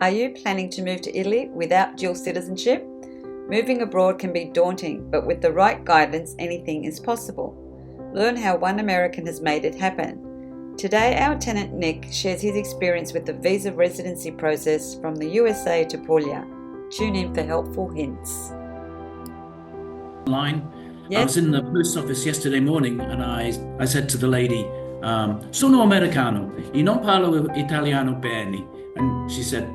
Are you planning to move to Italy without dual citizenship? Moving abroad can be daunting, but with the right guidance, anything is possible. Learn how one American has made it happen. Today, our tenant Nick shares his experience with the visa residency process from the USA to Puglia. Tune in for helpful hints. Line. I Yes? was in the post office yesterday morning and I said to the lady, sono americano, e non parlo italiano bene. And she said,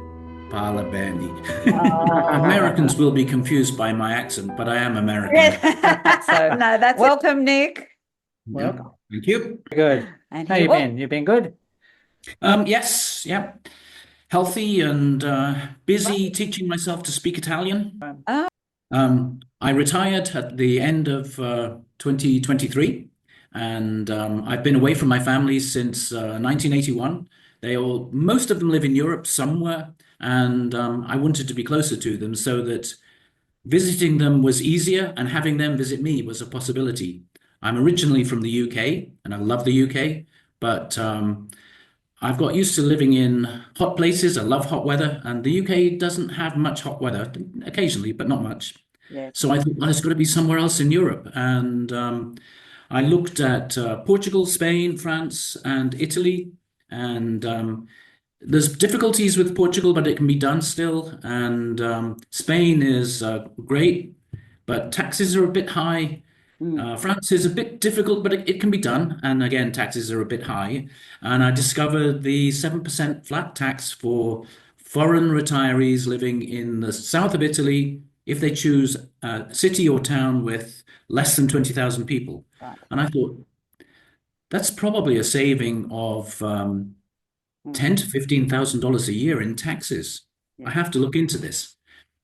parla bene. Oh. Americans will be confused by my accent, but I am American. No, that's welcome, Nick. Yeah, thank you. Good. And How he you was. been? You been good? Yes, yeah. Healthy and busy teaching myself to speak Italian. Oh, I retired at the end of 2023, and I've been away from my family since 1981. Most of them live in Europe somewhere, and I wanted to be closer to them so that visiting them was easier and having them visit me was a possibility. I'm originally from the UK, and I love the UK, but I've got used to living in hot places. I love hot weather, and the UK doesn't have much hot weather, occasionally, but not much. yeah. So I thought, well, there's got to be somewhere else in Europe. And I looked at Portugal, Spain, France, and Italy. And there's difficulties with Portugal, but it can be done still. And Spain is great, but taxes are a bit high. France is a bit difficult, but it can be done. And again, taxes are a bit high. And I discovered the 7% flat tax for foreign retirees living in the south of Italy if they choose a city or town with less than 20,000 people. Right. And I thought, that's probably a saving of ten to $15,000 a year in taxes. Yeah. I have to look into this.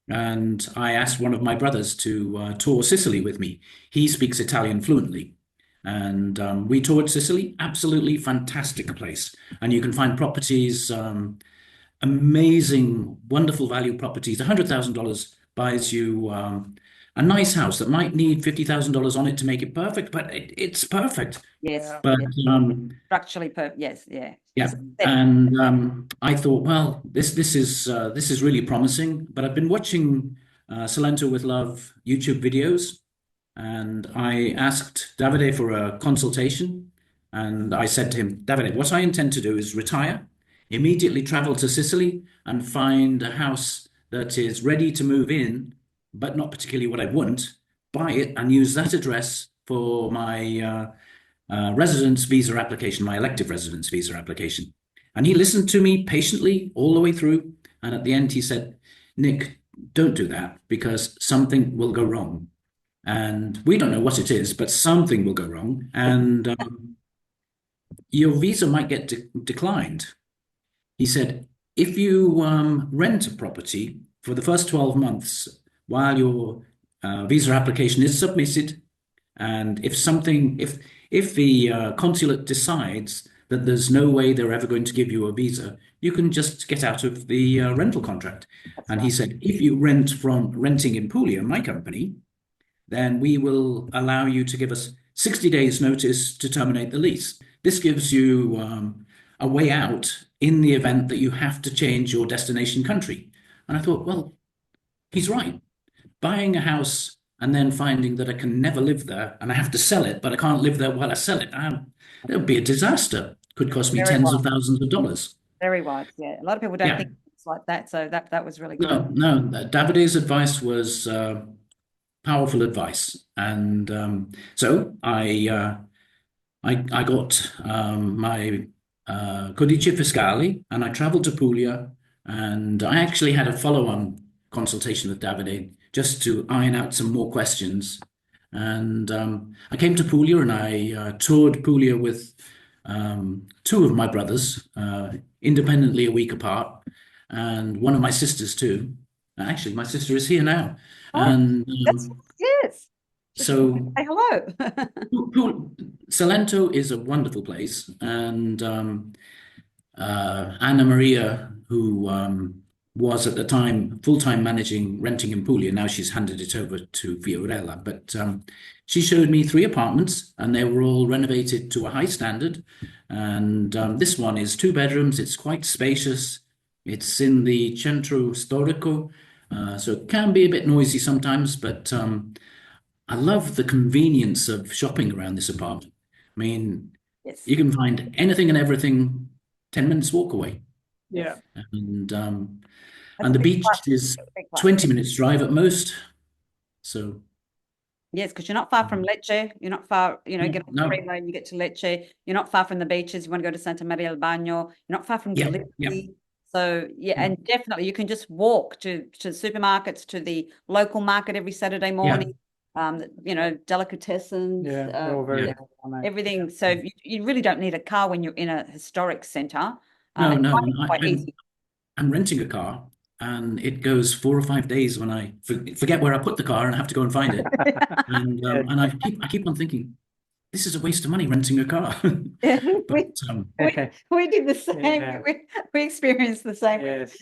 And I asked one of my brothers to tour Sicily with me. He speaks Italian fluently. And we toured Sicily, absolutely fantastic place. And you can find properties, amazing, wonderful value properties. $100,000 buys you a nice house that might need $50,000 on it to make it perfect, but it's perfect. Yes. But yes. Structurally perfect. Yes. Yeah. yeah, and I thought, well, this is really promising. But I've been watching Salento with Love YouTube videos, and I asked Davide for a consultation, and I said to him, Davide, what I intend to do is retire, immediately travel to Sicily, and find a house that is ready to move in, but not particularly what I want. Buy it and use that address for my residence visa application, my elective residence visa application. And he listened to me patiently all the way through. And at the end, he said, Nick, don't do that because something will go wrong. And we don't know what it is, but something will go wrong. And your visa might get declined. He said, if you rent a property for the first 12 months while your visa application is submitted, and if the consulate decides that there's no way they're ever going to give you a visa, you can just get out of the rental contract. And he said, if you rent from renting in Puglia, my company, then we will allow you to give us 60 days notice to terminate the lease. This gives you a way out in the event that you have to change your destination country. And I thought, well, he's right. Buying a house and then finding that I can never live there and I have to sell it, but I can't live there while I sell it. It would be a disaster. Could cost me Very tens wise. of thousands of dollars. Very wise. Yeah. A lot of people don't Yeah. think it's like that. So that was really good. No, Davide's advice was powerful advice. And so I got my codice fiscale and I traveled to Puglia and I actually had a follow-on consultation with Davide just to iron out some more questions. And I came to Puglia and I toured Puglia with two of my brothers, independently a week apart, and one of my sisters too. Actually, my sister is here now. Oh, And yes. so Say hello. Salento is a wonderful place. And Anna Maria, who was at the time full-time managing renting in Puglia. Now she's handed it over to Fiorella, but she showed me 3 apartments and they were all renovated to a high standard. And this one is 2 bedrooms. It's quite spacious. It's in the Centro Storico, so it can be a bit noisy sometimes, but I love the convenience of shopping around this apartment. I mean, Yes. you can find anything and everything 10 minutes walk away. Yeah. And That's and a the big beach plus. is Big plus. 20 minutes drive at most. So Yes, because you're not far from Lecce. You're not far, get on the no, freeway and you get to Lecce. You're not far from the beaches. You want to go to Santa Maria del Bagno. You're not far from yeah, Gallipoli. So yeah, and definitely you can just walk to supermarkets, to the local market every Saturday morning. Delicatessens, Yeah, they're all very yeah. cool, aren't they? everything. So you really don't need a car when you're in a historic centre. No, It's no. quite easy. I'm renting a car, and it goes 4 or 5 days when I forget where I put the car and I have to go and find it. And Yeah. and I keep on thinking, this is a waste of money renting a car. Yeah, But we did the same. Yeah. We experienced the same. Yes.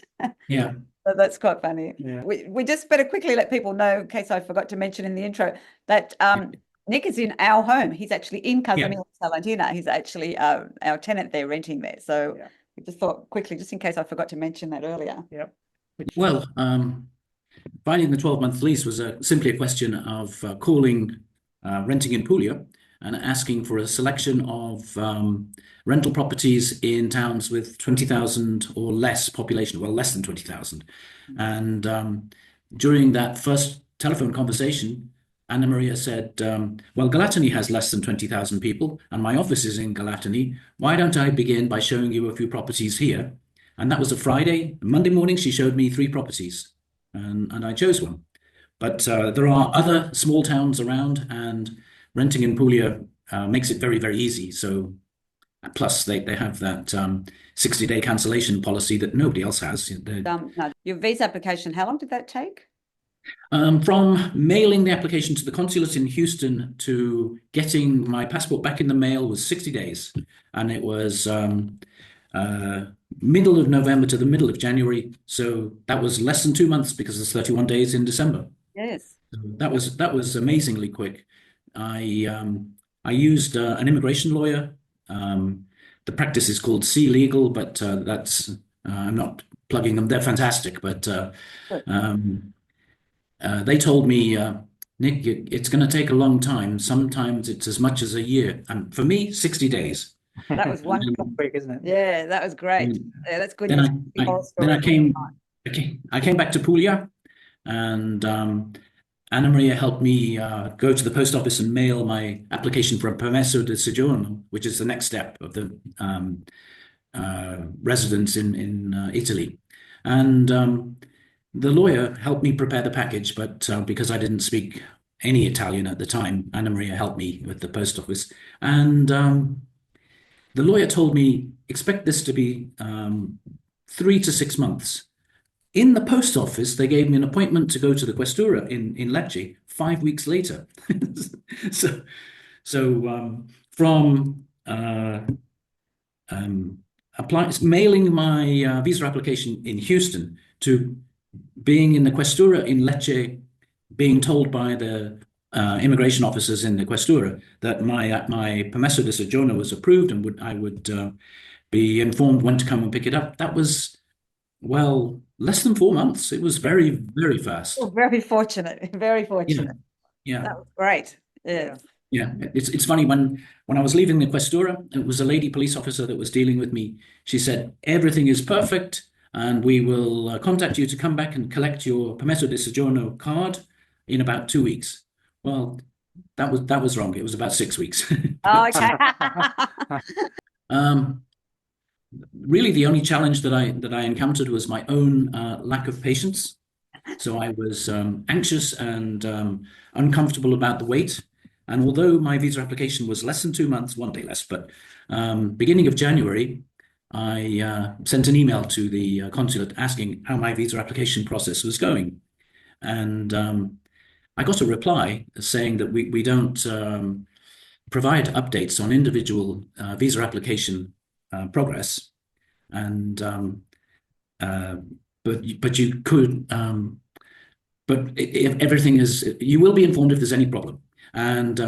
yeah, So that's quite funny. Yeah. We just better quickly let people know, in case I forgot to mention in the intro, that Nick is in our home. He's actually in Casa Yeah. Mia Salentina. He's actually our tenant there, renting there. So Yeah. we just thought quickly, just in case I forgot to mention that earlier. Yep. well, finding the 12-month lease was simply a question of calling Renting in Puglia and asking for a selection of rental properties in towns with 20,000 or less population, well, less than 20,000. And during that first telephone conversation, Anna Maria said, well, Galatani has less than 20,000 people, and my office is in Galatani. Why don't I begin by showing you a few properties here? And that was a Friday. Monday morning, she showed me 3 properties, and I chose one. But there are other small towns around, and renting in Puglia makes it very, very easy. So, plus they have that 60-day cancellation policy that nobody else has. No, your visa application, how long did that take? From mailing the application to the consulate in Houston to getting my passport back in the mail was 60 days. And it was middle of November to the middle of January. So that was less than 2 months because there's 31 days in December. Yes. So that was amazingly quick. I used an immigration lawyer. The practice is called C Legal, but that's I'm not plugging them. They're fantastic, but they told me, Nick, it's going to take a long time. Sometimes it's as much as a year, and for me, 60 days. That was wonderful. Quick, isn't it? Yeah, that was great. Yeah, that's good. Then I came back to Puglia, and Anna Maria helped me go to the post office and mail my application for a permesso di soggiorno, which is the next step of the residence in Italy. And the lawyer helped me prepare the package, but because I didn't speak any Italian at the time, Anna Maria helped me with the post office. And the lawyer told me, expect this to be 3 to 6 months. In the post office, they gave me an appointment to go to the Questura in Lecce 5 weeks later. From mailing my visa application in Houston to being in the Questura in Lecce, being told by the immigration officers in the Questura that my permesso di soggiorno was approved and I would be informed when to come and pick it up. That was, well, less than 4 months. It was very, very fast. Oh, very fortunate. Very fortunate. Yeah. That was great. Yeah. Yeah. It's funny, when I was leaving the Questura, it was a lady police officer that was dealing with me. She said, everything is perfect, and we will contact you to come back and collect your permesso di soggiorno card in about 2 weeks. Well, that was wrong. It was about 6 weeks. Oh, okay. Really, the only challenge that I encountered was my own lack of patience. So I was anxious and uncomfortable about the wait. And although my visa application was less than 2 months, 1 day less, but beginning of January, I sent an email to the consulate asking how my visa application process was going. And I got a reply saying that we don't provide updates on individual visa application progress, and but you could, everything is, you will be informed if there's any problem. And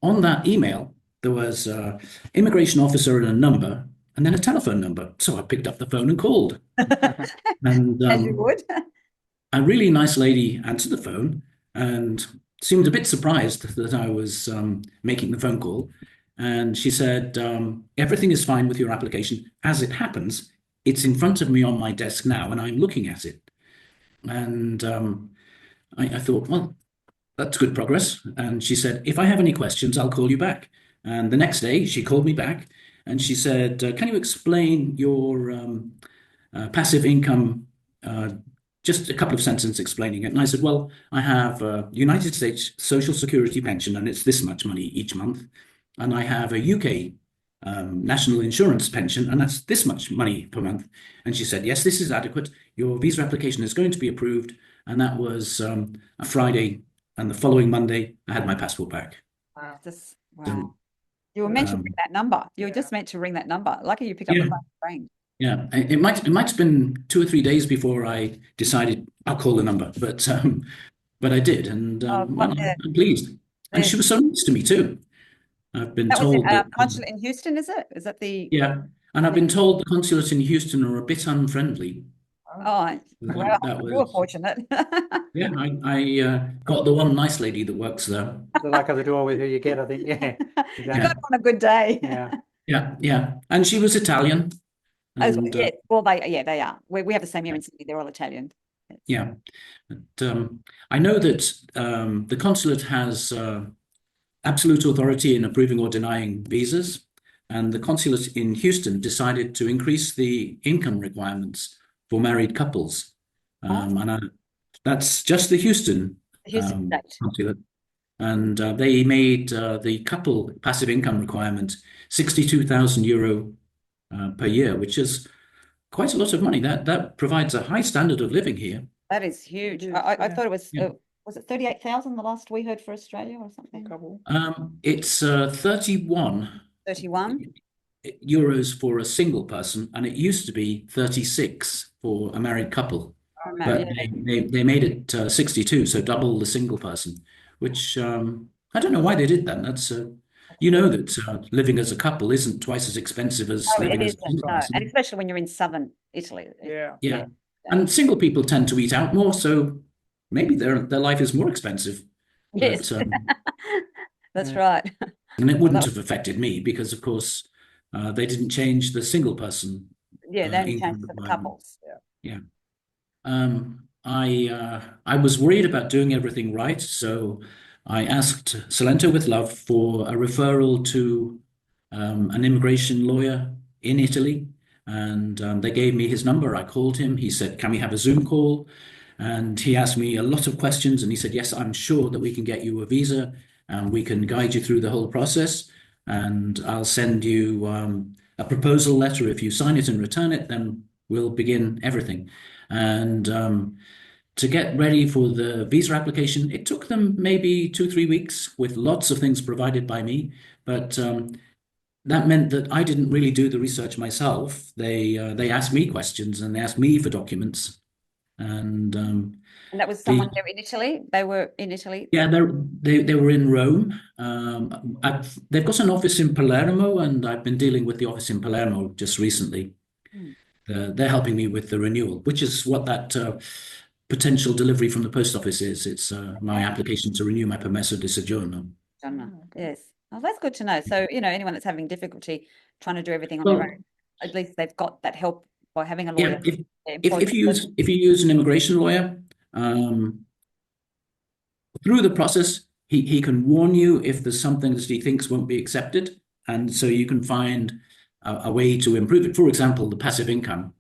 on that email, there was immigration officer and a number, and then a telephone number. So I picked up the phone and called. And As you would. a really nice lady answered the phone and seemed a bit surprised that I was making the phone call. And she said, everything is fine with your application. As it happens, it's in front of me on my desk now, and I'm looking at it. And I thought, well, that's good progress. And she said, if I have any questions, I'll call you back. And the next day, she called me back and she said, can you explain your passive income? Just a couple of sentences explaining it. And I said, well, I have a United States Social Security pension, and it's this much money each month. And I have a UK national insurance pension, and that's this much money per month. And she said, yes, this is adequate. Your visa application is going to be approved. And that was a Friday. And the following Monday, I had my passport back. Wow. Wow. So, You were meant to ring that number. You were just meant to ring that number. Lucky you picked up the yeah, phone and rang. yeah. It might have been 2 or 3 days before I decided I'll call the number, but I did, and well, Yeah. I'm pleased. And she was so nice to me too. I've been That was told that, consulate in Houston, is it? Is that the? yeah, and I've been told the consulate in Houston are a bit unfriendly. Oh, well, That you were was, fortunate. yeah, I got the one nice lady that works there. The luck of the draw with who you get, I think. Yeah, You exactly. got it on a good day. Yeah. Yeah, and she was Italian, and Yeah, well, they are. We have the same here in Sydney. They're all Italian. yeah. But, I know that the consulate has absolute authority in approving or denying visas, and the consulate in Houston decided to increase the income requirements for married couples. That's just the Houston state. consulate. And they made the couple passive income requirement €62,000 per year, which is quite a lot of money. That provides a high standard of living here. That is huge. I thought it was, Yeah. Was it 38,000 the last we heard for Australia or something? It's 31 31? euros for a single person, and it used to be 36 for a married couple. But they made it 62, so double the single person, which I don't know why they did that. That's you know that living as a couple isn't twice as expensive as living as a single person. And especially when you're in southern Italy. Yeah. And single people tend to eat out more, so maybe their life is more expensive. Yes. But, that's right. And it wouldn't have affected me because, of course, they didn't change the single person. Yeah, they only changed for the couples. Yeah. I was worried about doing everything right, so I asked Salento with Love for a referral to an immigration lawyer in Italy, and they gave me his number. I called him. He said, "Can we have a Zoom call?" And he asked me a lot of questions, and he said, "Yes, I'm sure that we can get you a visa, and we can guide you through the whole process, and I'll send you a proposal letter. If you sign it and return it, then we'll begin everything." And to get ready for the visa application, it took them maybe 2, 3 weeks with lots of things provided by me. But that meant that I didn't really do the research myself. They asked me questions and they asked me for documents. And that was someone there in Italy? They were in Italy? Yeah, they were in Rome. They've got an office in Palermo, and I've been dealing with the office in Palermo just recently. They're helping me with the renewal, which is what that potential delivery from the post office is. It's my application to renew my permesso di soggiorno. Yes. Oh, that's good to know. So, anyone that's having difficulty trying to do everything on their own, at least they've got that help by having a lawyer. Yeah, if you use an immigration lawyer, through the process, he can warn you if there's something that he thinks won't be accepted, and so you can find a way to improve it. For example, the passive income.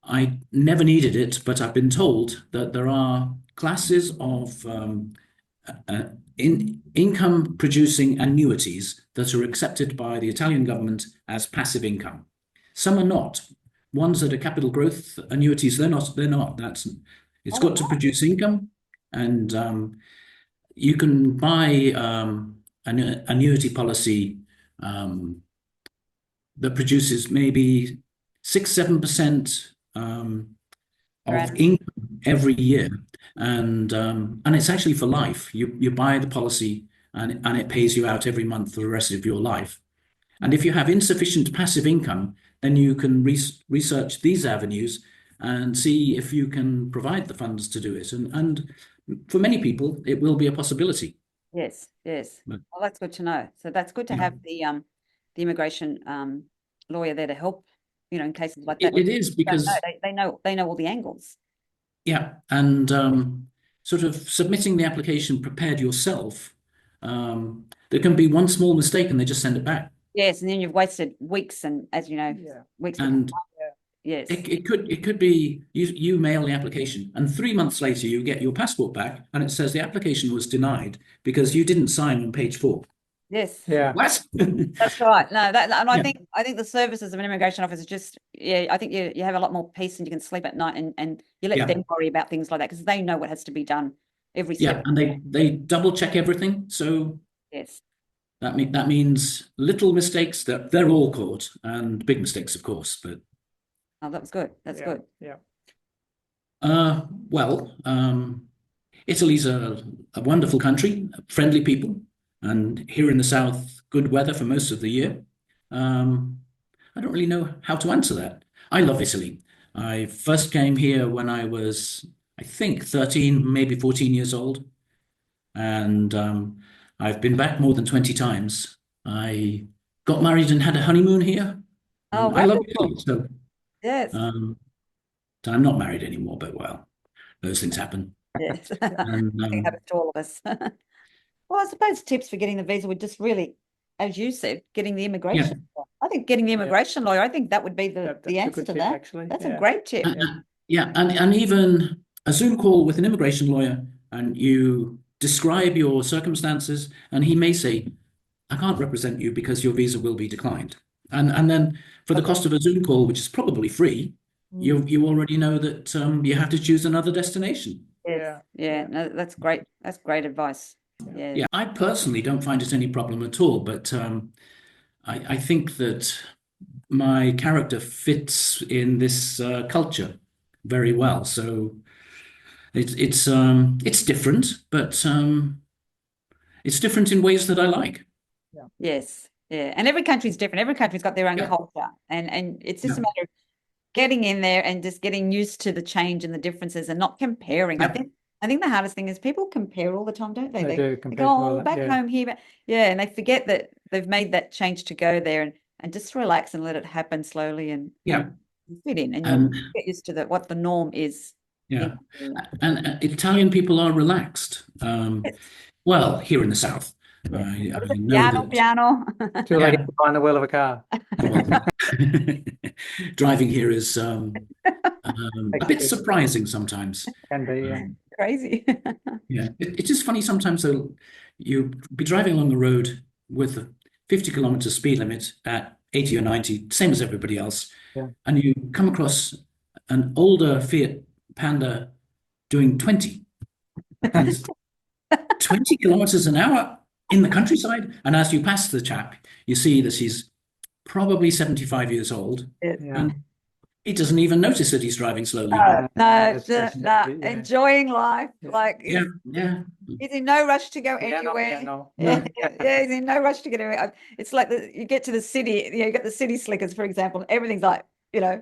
I never needed it, but I've been told that there are classes of income producing annuities that are accepted by the Italian government as passive income. Some are not. Ones that are capital growth annuities, they're not. It's got to produce income, and you can buy an annuity policy that produces maybe 6-7% of income every year, and it's actually for life. You buy the policy and it pays you out every month for the rest of your life. And if you have insufficient passive income, then you can research these avenues and see if you can provide the funds to do it. And for many people, it will be a possibility. Yes, yes. But, Well, that's good to know. So that's good to yeah, have the immigration lawyer there to help, in cases like that. it is Don't know. because, They know all the angles. yeah, and sort of submitting the application prepared yourself, there can be one small mistake and they just send it back. Yes, and then you've wasted weeks, and as you know, Yeah. weeks. And Yes. it could be you mail the application and 3 months later you get your passport back and it says the application was denied because you didn't sign on page 4. Yes. Yeah. What? That's right. No, and I Yeah. think the services of an immigration officer just, I think you have a lot more peace and you can sleep at night, and you let Yeah. them worry about things like that because they know what has to be done every Yeah, step. and they double check everything. So Yes. that means little mistakes that they're all caught, and big mistakes, of course. But Oh, that was good. That's good. Yeah. well, Italy's a wonderful country, friendly people, and here in the south, good weather for most of the year. I don't really know how to answer that. I love Italy. I first came here when I was, I think, 13, maybe 14 years old. And I've been back more than 20 times. I got married and had a honeymoon here. Oh, And I love wonderful. Italy. So Yes. so I'm not married anymore, but well, those things happen. Yes. And I think it happens to all of us. Well, I suppose tips for getting the visa would just really, as you said, getting the yeah, immigration. I think getting the immigration lawyer, I think that would be That's the a answer good to tip, that. actually. That's Yeah. a great tip. yeah, and even a Zoom call with an immigration lawyer, and you describe your circumstances, and he may say, I can't represent you because your visa will be declined. And then for the cost of a Zoom call, which is probably free, you already know that you have to choose another destination. Yes. Yeah. No, that's great. That's great advice. Yeah. Yeah, I personally don't find it any problem at all, but I think that my character fits in this culture very well. So it's different, but it's different in ways that I like. Yes. Yeah. And every country's different. Every country's got their own Yeah, culture. And it's just yeah, a matter of getting in there and just getting used to the change and the differences and not comparing. yeah, I think the hardest thing is people compare all the time, don't they? They do They compare go, to all oh, that. back Yeah. home here, but yeah, and they forget that they've made that change to go there and just relax and let it happen slowly and yeah, fit in, and you'll and get used to what the norm is. yeah, In, and Italian people are relaxed. yes. Well, here in the south, Yeah. I What is it? know Piano, that. piano. Till they Yeah, get behind the wheel of a car. well, driving here is a bit Actually, surprising sometimes. can be. Yeah. Crazy. Yeah, it's just funny sometimes though. You be driving along the road with a 50-kilometer speed limit at 80 or 90, same as everybody else, Yeah. and you come across an older Fiat Panda doing 20, and it's 20 kilometers an hour in the countryside. And as you pass the chap, you see that he's probably 75 years old, Yeah. and he doesn't even notice that he's driving slowly. No, That's yeah. enjoying life. Yeah. Like Yeah, yeah, he's in no rush to go Yeah, no, anywhere. yeah, no. no, Yeah, he's in no rush to get anywhere. It's like you get to the city, you get the city slickers, for example, and everything's like,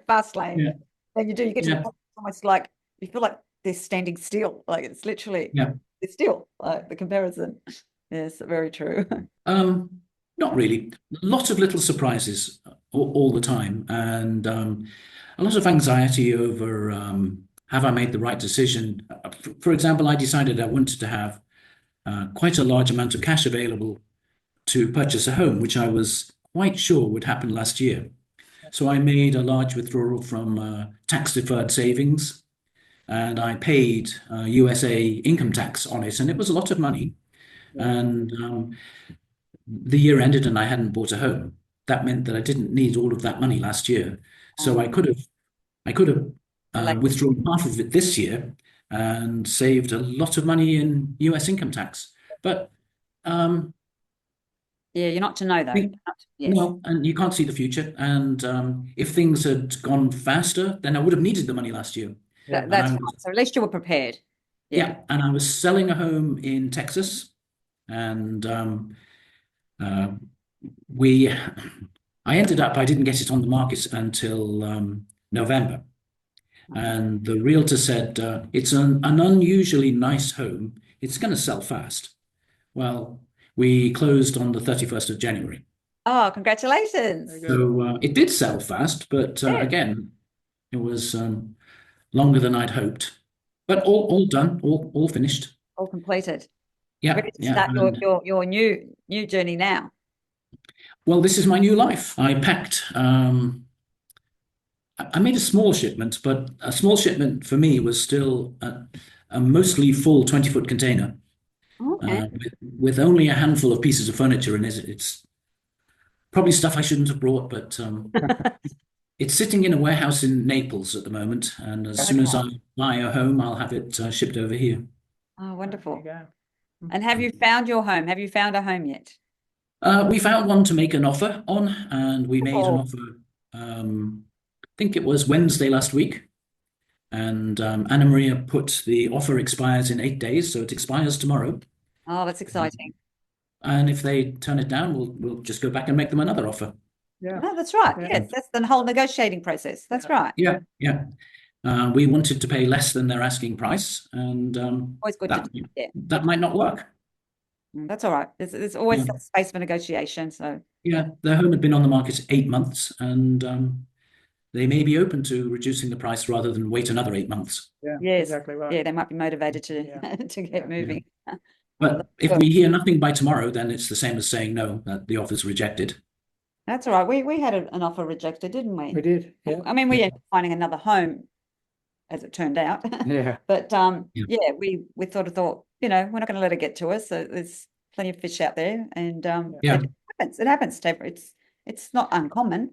fast lane. yeah, Then you get to the yeah, point, it's almost like you feel like they're standing still. Like it's literally, yeah. it's still like the comparison. Yes, very true. Not really. Lots of little surprises all the time, and a lot of anxiety over have I made the right decision? For example, I decided I wanted to have quite a large amount of cash available to purchase a home, which I was quite sure would happen last year. So I made a large withdrawal from tax-deferred savings, and I paid USA income tax on it, and it was a lot of money. And the year ended and I hadn't bought a home. That meant that I didn't need all of that money last year. So I could have Like, withdrawn half of it this year and saved a lot of money in US income tax. But yeah, you're not to know though. we- Yes. no, and you can't see the future. And if things had gone faster, then I would have needed the money last year. Yeah. That's And I right. was, So at least you were prepared. yeah, and I was selling a home in Texas, and I didn't get it on the market until November. And the realtor said, it's an unusually nice home. It's going to sell fast. Well, we closed on the 31st of January. Oh, congratulations. Very good. So it did sell fast, but Yeah. again, it was longer than I'd hoped. But all done, all finished. All completed. Yeah, Ready to yeah. start And, your new journey now. well, this is my new life. I packed. I made a small shipment, but a small shipment for me was still a mostly full 20-foot container Okay. with only a handful of pieces of furniture in it. It's probably stuff I shouldn't have brought, but it's sitting in a warehouse in Naples at the moment. And as soon as I buy a home, I'll have it shipped over here. Oh, There wonderful. you go. And have you found your home? Have you found a home yet? We found one to make an offer on, and we made an Oh. offer. I think it was Wednesday last week. And Anna Maria put the offer expires in 8 days, so it expires tomorrow. Oh, that's exciting. And if they turn it down, we'll just go back and make them another offer. Yeah. No, that's right. Yeah. Yes, that's the whole negotiating process. That's right. Yeah, yeah. We wanted to pay less than their asking price, and Always good to do. Yeah, that might not work. that's all right. There's always Yeah. that space for negotiation. So Yeah, their home had been on the market 8 months, and they may be open to reducing the price rather than wait another 8 months. Yeah, yes, exactly right. yeah, they might be motivated to Yeah. to get moving. But if we hear nothing by tomorrow, then it's the same as saying no, that the offer's rejected. That's all right. We had an offer rejected, didn't we? We did. Yeah. I mean, we ended up finding another home, as it turned out. Yeah. But Yeah. yeah, we sort of thought, we're not going to let it get to us. So there's plenty of fish out there, and Yeah. it happens. It happens, Tabor. It's not uncommon.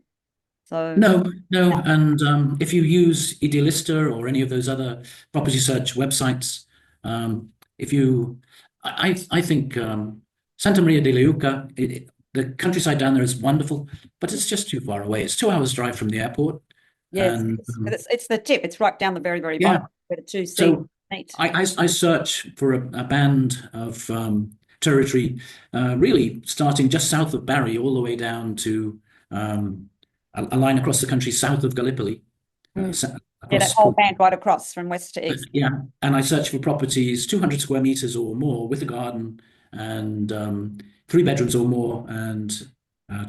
So No. And if you use Idealista or any of those other property search websites, I think Santa Maria de Leuca, the countryside down there is wonderful, but it's just too far away. It's 2 hours drive from the airport. yes, And it's the tip. It's right down the very, very Yeah. bottom where the two seas so meet. I search for a band of territory, really starting just south of Barry, all the way down to a line across the country south of Gallipoli. Yeah, Across that whole band right across from west to east. Yeah, and I search for properties 200 square meters or more with a garden and 3 bedrooms or more and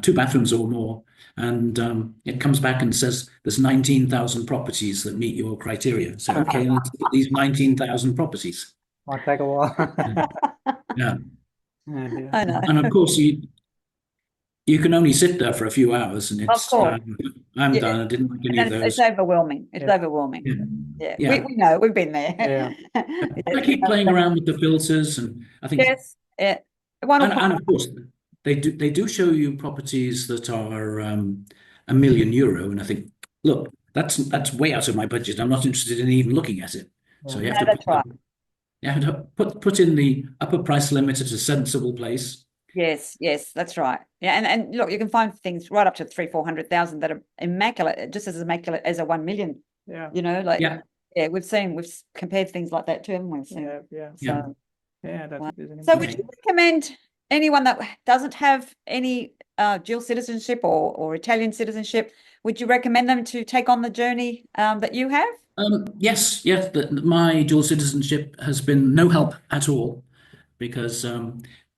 2 bathrooms or more. And it comes back and says there's 19,000 properties that meet your criteria. So, okay, let's get these 19,000 properties. Might take a while. Yeah. Yeah. I know. And of course, you can only sit there for a few hours, and it's course. I'm Yeah. done. I didn't like any of And it's those. overwhelming. It's Yeah. overwhelming. Yeah. Yeah. We know. We've been there. Yeah. I keep playing around with the filters, and I think Yes. Yeah. One will and of course they do show you properties that are €1 million, and I think, look, that's way out of my budget. I'm not interested in even looking at it. So you have No, to that's right. you have to put in the upper price limit at a sensible place. Yes, that's right. Yeah, and look, you can find things right up to 300,000-400,000 that are immaculate, just as immaculate as a 1 million. Yeah. Yeah, we've compared things like that too, haven't we? So, Yeah. Yeah. so, Yeah. I don't think there's any. so would you recommend anyone that doesn't have any dual citizenship or Italian citizenship, would you recommend them to take on the journey that you have? Yes. My dual citizenship has been no help at all because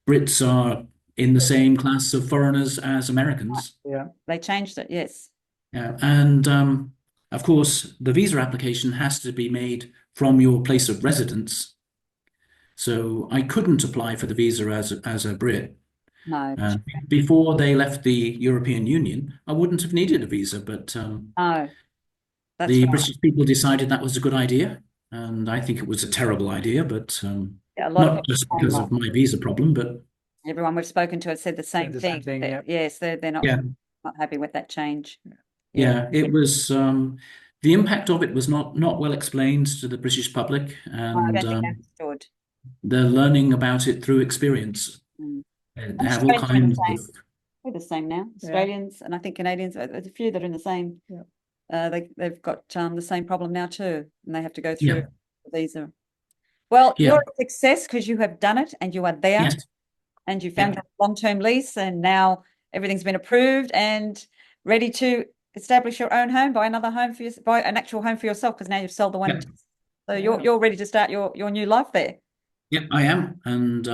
Brits are in the same class of foreigners as Americans. Yeah. They changed it, yes. Yeah, and of course, the visa application has to be made from your place of residence. So I couldn't apply for the visa as a Brit. No, Before they left the European Union, I wouldn't have needed a visa, but no, that's the right. British people decided that was a good idea, and I think it was a terrible idea, but Yeah, a lot of not just because of my visa problem, but everyone we've spoken to has said the same the same thing. thing, yep. Yes, they're not Yeah. not happy with that change. yeah, it was the impact of it was not well explained to the British public, I and don't think they understood. they're learning about it through experience. Mm. They have all Australians are kinds of We're the same now. Yeah. Australians and I think Canadians. There's a few that are in the same. Yeah. They've got the same problem now too, and they have to go through Yeah. the visa. Well, Yeah. you're a success because you have done it and you are there Yes. and you found Yeah. a long-term lease and now everything's been approved and ready to establish your own home, buy another home for buy an actual home for yourself, because now you've sold the one. Yeah. So you're ready to start your new life there. Yeah, I am. And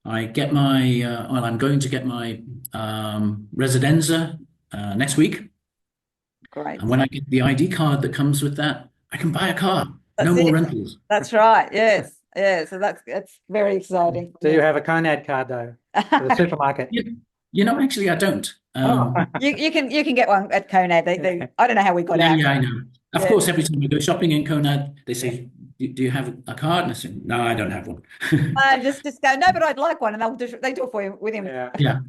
I get my, well, I'm going to get my Residenza next week. Great. And when I get the ID card that comes with that, I can buy a car. That's No more it. rentals. That's right. Yes. Yeah. So that's very exciting. Do you have a candid card though for the supermarket? You know, actually, I don't. You can get one at Conad. I don't know how we got out. Yeah, I know. Of course, every time I go shopping in Conad, they say, "Do you have a card?" And I say, "No, I don't have one." Just go, no, but I'd like one, and they do it for you with him. Yeah.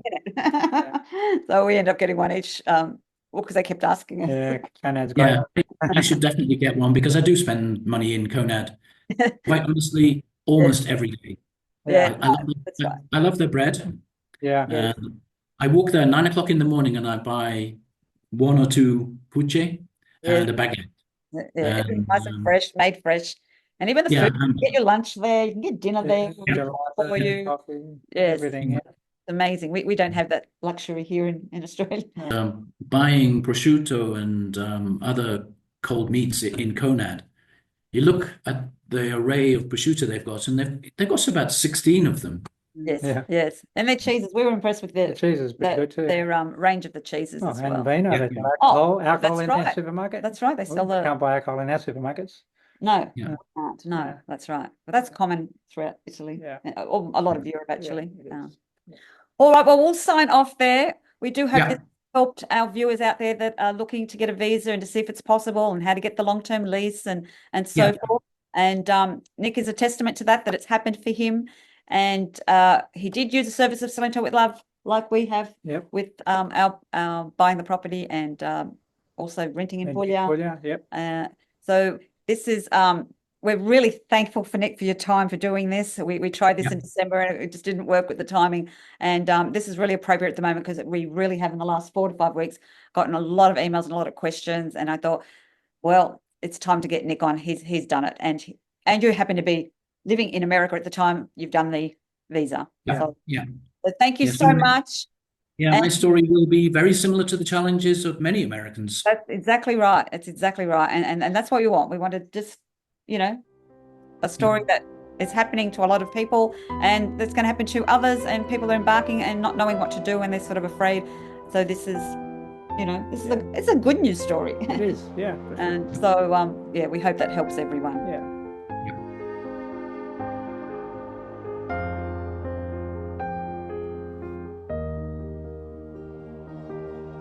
So we end up getting one each. Well, because they kept asking us. Yeah, Conad's great. Yeah, I should definitely get one because I do spend money in Conad. Quite honestly, almost every day. Yeah, I love their bread. Yeah. I walk there 9 o'clock in the morning and I buy 1 or 2 pucce and a baguette. Yeah, everything's nice and fresh, made fresh. And even the food, you can get your lunch there, you can get dinner there for you. Coffee, yes, everything. it's amazing. We don't have that luxury here in Australia. Buying prosciutto and other cold meats in Conad, you look at the array of prosciutto they've got, and they've got about 16 of them. Yes, and their cheeses. We were impressed with the cheeses, good too. Their range of the cheeses as well. And vino, Yeah. alcohol in their supermarket. That's right. They sell can't buy alcohol in our supermarkets. No, no, that's right. But that's common throughout Italy. Yeah, a lot of Europe actually. Yeah, all right, well, we'll sign off there. We do hope this helped our viewers out there that are looking to get a visa and to see if it's possible and how to get the long-term lease and so forth. And Nick is a testament to that it's happened for him. And he did use the service of Salento with Love, like we have with our buying the property and also renting in Puglia. So this is we're really thankful for Nick for your time for doing this. We tried this in December and it just didn't work with the timing. And this is really appropriate at the moment because we really have in the last 4 to 5 weeks gotten a lot of emails and a lot of questions. And I thought, well, it's time to get Nick on. He's done it. And you happen to be living in America at the time you've done the visa. So thank you so much. Yeah, my story will be very similar to the challenges of many Americans. That's exactly right. It's exactly right. And that's what we want. We want to just, a story that is happening to a lot of people and that's going to happen to others, and people are embarking and not knowing what to do and they're sort of afraid. So this is, it's a good news story. It is, yeah. And so, we hope that helps everyone. Yeah.